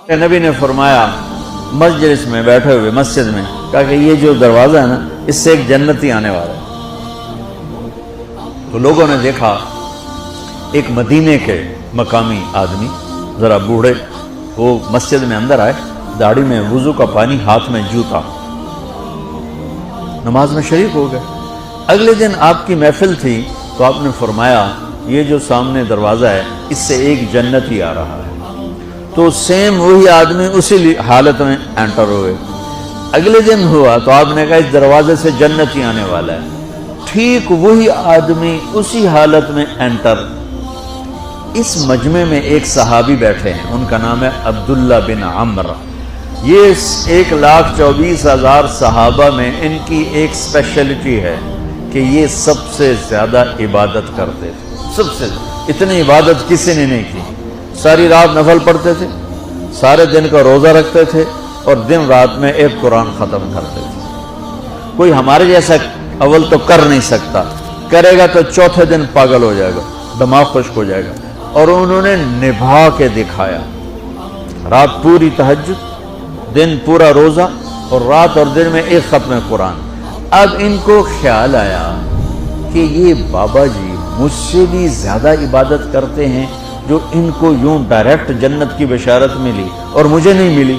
نبی نے فرمایا مجلس میں بیٹھے ہوئے مسجد میں، کہا کہ یہ جو دروازہ ہے نا اس سے ایک جنتی آنے والا ہے۔ تو لوگوں نے دیکھا ایک مدینے کے مقامی آدمی ذرا بوڑھے، وہ مسجد میں اندر آئے، داڑھی میں وضو کا پانی، ہاتھ میں جوتا، نماز میں شریک ہو گئے۔ اگلے دن آپ کی محفل تھی تو آپ نے فرمایا یہ جو سامنے دروازہ ہے اس سے ایک جنتی آ رہا ہے۔ تو سیم وہی آدمی اسی حالت میں انٹر ہوئے۔ اگلے دن ہوا تو آپ نے کہا اس دروازے سے جنتی آنے والا ہے، ٹھیک وہی آدمی اسی حالت میں انٹر۔ اس مجمع میں ایک صحابی بیٹھے ہیں، ان کا نام ہے عبداللہ بن عمرو۔ یہ 1,24,000 صحابہ میں ان کی ایک اسپیشلٹی ہے کہ یہ سب سے زیادہ عبادت کرتے تھے، سب سے اتنی عبادت کسی نے نہیں کی۔ ساری رات نفل پڑھتے تھے، سارے دن کا روزہ رکھتے تھے، اور دن رات میں ایک قرآن ختم کرتے تھے۔ کوئی ہمارے جیسا اول تو کر نہیں سکتا، کرے گا تو چوتھے دن پاگل ہو جائے گا، دماغ خشک ہو جائے گا، اور انہوں نے نبھا کے دکھایا۔ رات پوری تہجد، دن پورا روزہ، اور رات اور دن میں ایک ختم قرآن۔ اب ان کو خیال آیا کہ یہ بابا جی مجھ سے بھی زیادہ عبادت کرتے ہیں، جو ان کو یوں ڈائریکٹ جنت کی بشارت ملی اور مجھے نہیں ملی،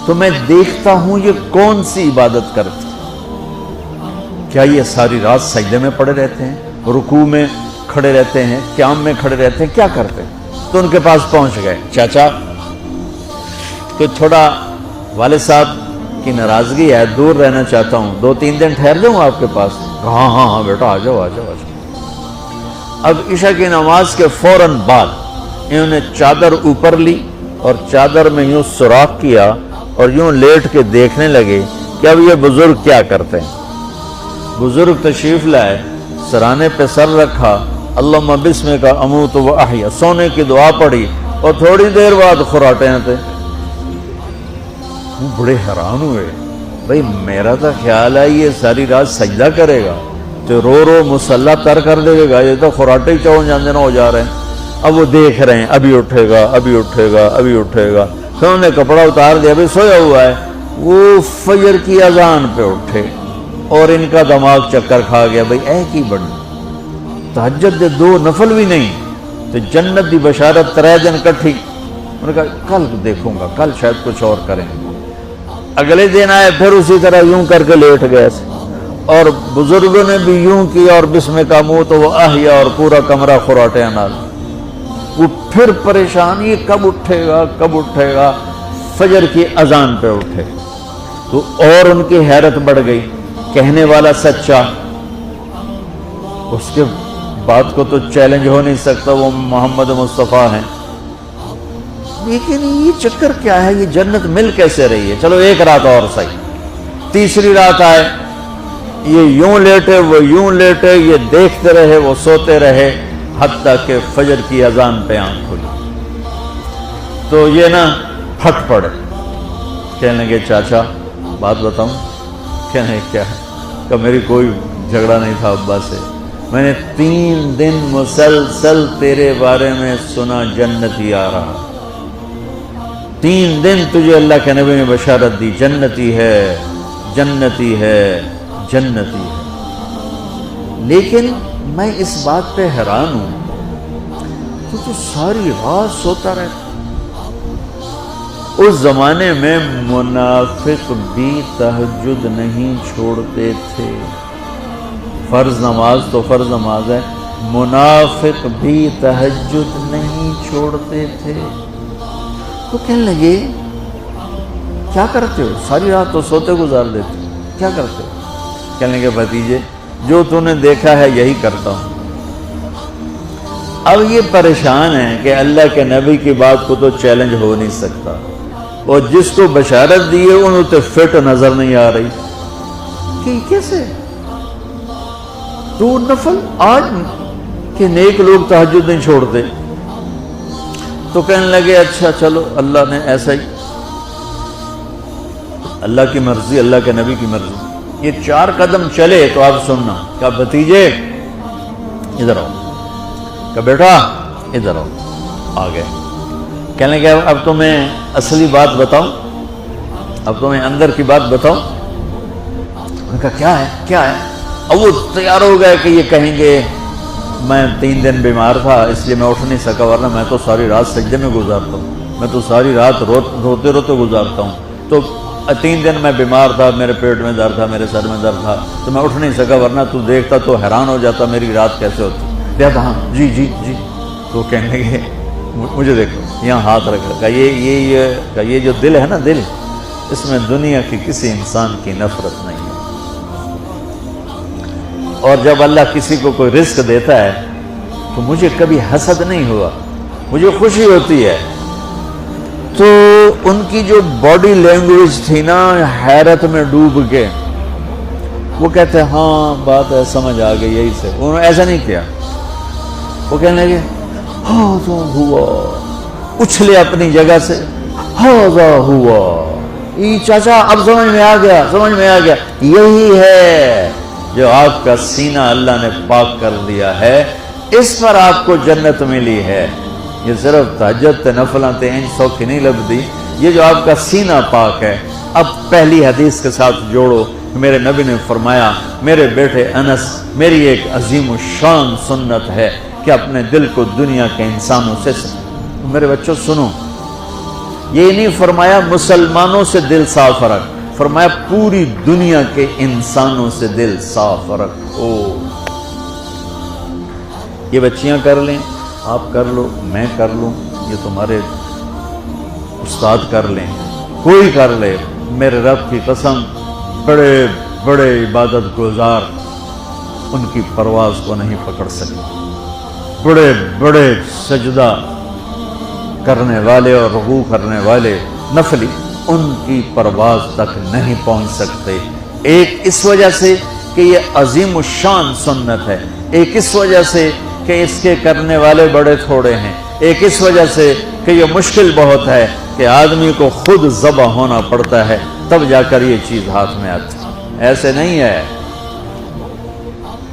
تو میں دیکھتا ہوں یہ کون سی عبادت کرتے ہیں۔ کیا یہ ساری رات سجدے میں پڑے رہتے ہیں، رکوع میں کھڑے رہتے ہیں، قیام میں کھڑے رہتے ہیں، کیا کرتے ہیں؟ تو ان کے پاس پہنچ گئے، چاچا تو تھوڑا والد صاحب کی ناراضگی ہے، دور رہنا چاہتا ہوں، 2-3 دن ٹھہر جاؤں آپ کے پاس؟ ہاں ہاں ہاں بیٹا آ جاؤ آ جاؤ آ جاؤ۔ اب عشاء کی نماز کے فوراً بعد انہوں نے چادر اوپر لی اور چادر میں یوں سوراخ کیا اور یوں لیٹ کے دیکھنے لگے کہ اب یہ بزرگ کیا کرتے ہیں۔ بزرگ تشریف لائے، سرانے پہ سر رکھا، اللہم بسمک اموت و احیا، سونے کی دعا پڑھی، اور تھوڑی دیر بعد خراٹے آتے۔ وہ بڑے حیران ہوئے، بھئی میرا تو خیال ہے یہ ساری رات سجدہ کرے گا تو رو رو مصلی تر کر دے گا، یہ تو خراٹے ہی چون جاندے نہ ہو جا رہے ہیں۔ اب وہ دیکھ رہے ہیں ابھی اٹھے گا ابھی اٹھے گا ابھی اٹھے گا، پھر انہوں نے کپڑا اتار دیا، ابھی سویا ہوا ہے۔ وہ فجر کی اذان پہ اٹھے اور ان کا دماغ چکر کھا گیا، بھئی اے کی بڑی تہجد دے 2 نفل بھی نہیں تو جنت دی بشارت 3 دن کٹھی۔ انہوں نے کہا کل دیکھوں گا، کل شاید کچھ اور کریں گے۔ اگلے دن آئے، پھر اسی طرح یوں کر کے لیٹ گئے، اور بزرگوں نے بھی یوں کیا، اور بسمک اموت و احیا، اور پورا کمرہ خراٹے نال۔ وہ پھر پریشان، یہ کب اٹھے گا کب اٹھے گا؟ فجر کی اذان پہ اٹھے تو اور ان کی حیرت بڑھ گئی، کہنے والا سچا، اس کے بات کو تو چیلنج ہو نہیں سکتا، وہ محمد مصطفیٰ ہیں، لیکن یہ چکر کیا ہے، یہ جنت مل کیسے رہی ہے؟ چلو ایک رات اور صحیح۔ تیسری رات آئے، یہ یوں لیٹے وہ یوں لیٹے، یہ دیکھتے رہے وہ سوتے رہے، حتیٰ کہ فجر کی اذان پہ آنکھ کھلی تو یہ نا پھٹ پڑے، کہنے لگے چاچا بات بتاؤں؟ کہنے کیا ہے؟ کہ میری کوئی جھگڑا نہیں تھا ابا سے، میں نے 3 دن مسلسل تیرے بارے میں سنا جنتی آ رہا، 3 دن تجھے اللہ کے نبی نے بشارت دی، جنتی ہے جنتی ہے جنتی ہے، لیکن میں اس بات پہ حیران ہوں کہ تو ساری رات سوتا رہتا۔ اس زمانے میں منافق بھی تہجد نہیں چھوڑتے تھے، فرض نماز تو فرض نماز ہے، منافق بھی تہجد نہیں چھوڑتے تھے۔ تو کہنے لگے کیا کرتے ہو؟ ساری رات تو سوتے گزار دیتے، کیا کرتے ہو؟ کہنے لگے بھتیجے جو تو نے دیکھا ہے یہی کرتا ہوں۔ اب یہ پریشان ہیں کہ اللہ کے نبی کی بات کو تو چیلنج ہو نہیں سکتا، اور جس کو بشارت دی ہے انہوں تے فٹ نظر نہیں آ رہی کہ کیسے 2 نفل آج کہ نیک لوگ تہجد نہیں چھوڑتے۔ تو کہنے لگے اچھا چلو اللہ نے ایسا ہی، اللہ کی مرضی، اللہ کے نبی کی مرضی۔ یہ 4 قدم چلے تو آپ سننا، کہا بھتیجے ادھر آؤ، کہا بیٹا ادھر آؤ، آ گئے، کہنے لگے اب تمہیں اصلی بات بتاؤں، اب تمہیں اندر کی بات بتاؤں. ان کا کیا ہے کیا ہے؟ اب وہ تیار ہو گئے کہ یہ کہیں گے میں 3 دن بیمار تھا اس لیے میں اٹھ نہیں سکا، ورنہ میں تو ساری رات سجدے میں گزارتا ہوں، میں تو ساری رات روتے روتے گزارتا ہوں، تو 3 دن میں بیمار تھا، میرے پیٹ میں درد تھا، میرے سر میں درد تھا، تو میں اٹھ نہیں سکا، ورنہ تو دیکھتا تو حیران ہو جاتا میری رات کیسے ہوتی. کہتا ہاں جی جی جی. تو کہنے لگے مجھے دیکھو یہاں ہاتھ رکھ رکھا، یہ جو دل ہے نا، دل اس میں دنیا کی کسی انسان کی نفرت نہیں ہے. اور جب اللہ کسی کو کوئی رزق دیتا ہے تو مجھے کبھی حسد نہیں ہوا، مجھے خوشی ہوتی ہے. تو ان کی جو باڈی لینگویج تھی نا، حیرت میں ڈوب کے وہ کہتے ہیں ہاں بات ہے سمجھ آ گئی یہی سے. انہوں نے ایسا نہیں کیا، وہ کہنے لگے ہاں تو ہوا، اچھلے اپنی جگہ سے ہاں ہوا، یہ چاچا اب سمجھ میں آ گیا، سمجھ میں آ گیا، یہی ہے جو آپ کا سینہ اللہ نے پاک کر دیا ہے، اس پر آپ کو جنت ملی ہے. یہ صرف تہجد تے نفلاں تے انج سوکھی نہیں لبدی، یہ جو آپ کا سینہ پاک ہے. اب پہلی حدیث کے ساتھ جوڑو، میرے نبی نے فرمایا میرے بیٹے انس، میری ایک عظیم الشان سنت ہے کہ اپنے دل کو دنیا کے انسانوں سے میرے بچوں سنو، یہ نہیں فرمایا مسلمانوں سے دل صاف رکھ، فرمایا پوری دنیا کے انسانوں سے دل صاف رکھو. یہ بچیاں کر لیں، آپ کر لو، میں کر لوں، یہ تمہارے استاد کر لیں، کوئی کر لے، میرے رب کی قسم بڑے بڑے عبادت گزار ان کی پرواز کو نہیں پکڑ سکتے. بڑے بڑے سجدہ کرنے والے اور رکوع کرنے والے نفلی ان کی پرواز تک نہیں پہنچ سکتے. ایک اس وجہ سے کہ یہ عظیم الشان سنت ہے، ایک اس وجہ سے کہ اس کے کرنے والے بڑے تھوڑے ہیں، ایک اس وجہ سے کہ یہ مشکل بہت ہے کہ آدمی کو خود ذبح ہونا پڑتا ہے تب جا کر یہ چیز ہاتھ میں آتی. ایسے نہیں ہے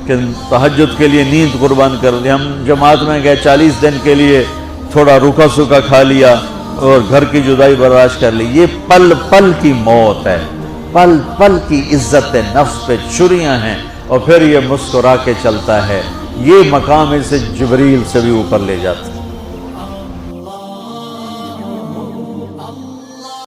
کہ تہجد کے لیے نیند قربان کر دی. ہم جماعت میں گئے 40 دن کے لیے، تھوڑا روکھا سوکھا کھا لیا اور گھر کی جدائی برداشت کر لی. یہ پل پل کی موت ہے، پل پل کی عزت نفس پہ چھریاں ہیں، اور پھر یہ مسکرا کے چلتا ہے. یہ مقام اسے جبریل سے بھی اوپر لے جاتا.